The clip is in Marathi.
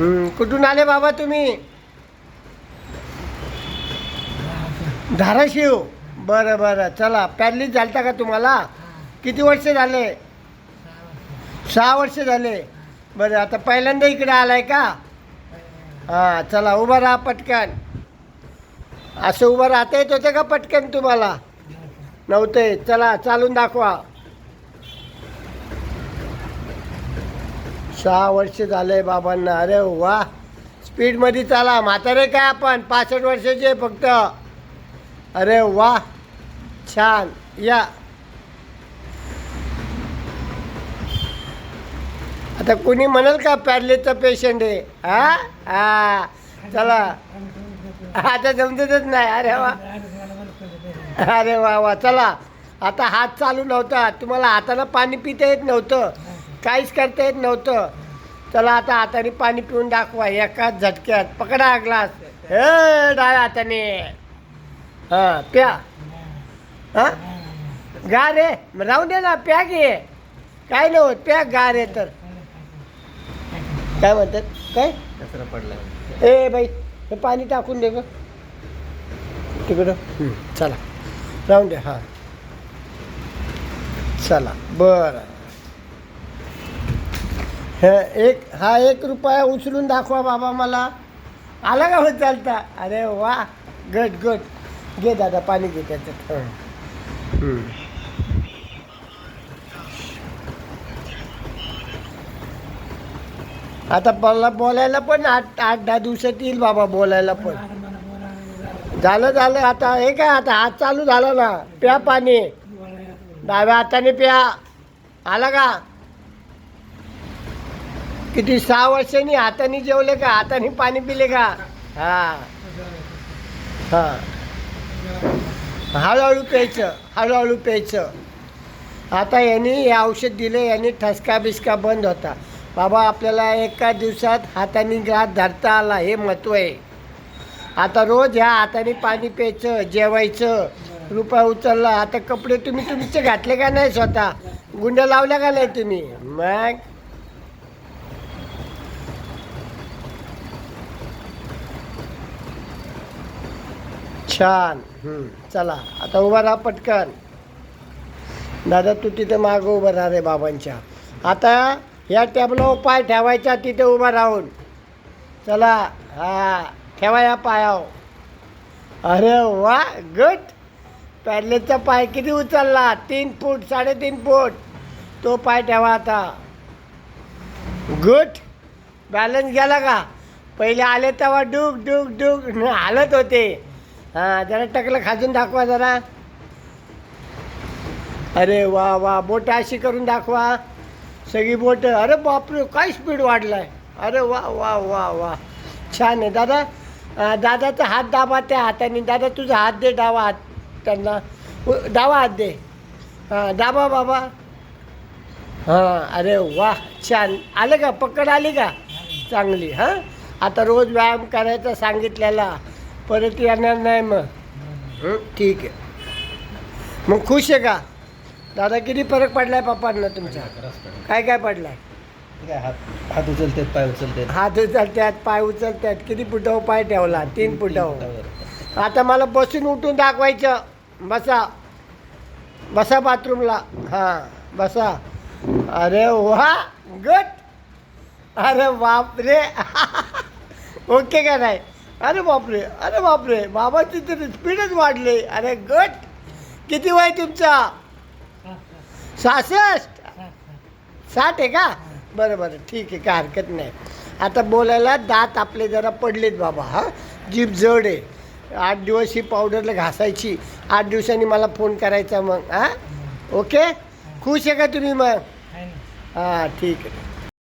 कुठून आले बाबा तुम्ही? धाराशिव. बरं बरं, चला. पॅरलिस झालता का तुम्हाला? किती वर्ष झाले? 6 वर्ष झाले. बरं, आता पहिल्यांदा इकडे आलाय का? हां, चला उभं राहा पटकन. असं उभं राहता येत होतं का पटकन तुम्हाला? नव्हते. चला चालून दाखवा. 6 वर्ष झाले बाबांना. अरे वा, स्पीडमध्ये चाला. म्हातारे काय आपण 65 वर्षाचे फक्त. अरे वा, छान. या आता कोणी म्हणाल का पॅरलिसचा पेशंट आहे? हा, चला. आता जमतच नाही. अरे वा, अरे वा वा. चला, आता हात चालू नव्हता तुम्हाला, हाताला पाणी पिता येत नव्हतं, काहीच करता येत नव्हतं. चला आता हाताने पाणी पिऊन दाखवा एकाच झटक्यात. पकडा ग्लास. हे डाव्या हाताने. हां, प्या. हां, गार आहे राहून दे ना, प्या घे. काय नाही होत, प्या. गार आहे तर. काय म्हणतात? काय कचरा पडला? ए बाई, हे पाणी टाकून दे ग तिकडं. चला राहून दे. हां, चला. बरं, हा 1 रुपया उचलून दाखवा बाबा मला. आला का होत चालता? अरे वा, गुड गुड. घे दादा, पाणी घे त्याच्यात. आता मला बोलायला पण 8-10 दिवसात येईल बाबा, बोलायला पण. झालं. आता हे काय, आता हात चालू झाला ना. प्या पाणी. डाव्या हाताने प्या. आला का? किती 6 वर्षांनी हाताने जेवले का? हाताने पाणी पिले का? हां हां, हळूहळू प्यायचं, हळूहळू प्यायचं. आता यांनी हे औषध दिले, यांनी ठसका बिस्का बंद होता बाबा. आपल्याला एका दिवसात हाताने ग्लास धरता आला, हे महत्त्व आहे. आता रोज ह्या हाताने पाणी प्यायचं, जेवायचं. रुपया उचलला. आता कपडे तुम्ही तुमचे घातले का नाही? स्वतः गुंड्या लावल्या का नाही तुम्ही? मग छान. चला आता उभा राहा पटकन. दादा तू तिथे मागं उभं राहा रे बाबांच्या. आता या टेबलावर पाय ठेवायचा तिथे उभा राहून. चला. हा, ठेवा या पायावर. अरे वा, गुड. पॅरलिसचा पाय किती उचलला? 3 फूट, 3.5 फूट. तो पाय ठेवा आता. गुड. बॅलन्स गेला का? पहिले आले तेव्हा डुक डुक डुक हालत होते. हां, जरा टकलं खाजून दाखवा जरा. अरे वा वा, बोटं अशी करून दाखवा, सगळी बोटं. अरे बापरे, काय स्पीड वाढलाय. अरे वा वा वा वा, छान आहे दादा. दादाचा हात दाबा त्या हाताने. दादा तुझा हात दे, डावा हात त्यांना. डावा हात दे. हां, दाबा बाबा. हां, अरे वा, छान. आलं का? पकड आली का? चांगली. हां, आता रोज व्यायाम करायचा सांगितलेला, परत येणार नाही मग. ठीक आहे. मग खुश आहे का दादा? किती फरक पडलाय पप्पांना तुमच्या? काय पडलाय? हात उचलतात, पाय उचलतात. हात उचलतात, पाय उचलतात. किती फुटावर पाय ठेवला? 3 फुटावर. आता मला बसून उठून दाखवायचं. बसा बसा बाथरूमला. हां, बसा. अरे वा, गुड. अरे बापरे. ओके का नाही? अरे बापरे, अरे बापरे, बाबाची तर स्पीडच वाढली. अरे गुड. किती वय तुमचा? 66. 60 आहे का? बरं, ठीक आहे, काय हरकत नाही. आता बोलायला दात आपले जरा पडलेत बाबा. हां, जीभ जड आहे. 8 दिवस ही पावडरला घासायची. 8 दिवसांनी मला फोन करायचा मग. हां, ओके. खुश आहे का तुम्ही मग? हां, ठीक आहे.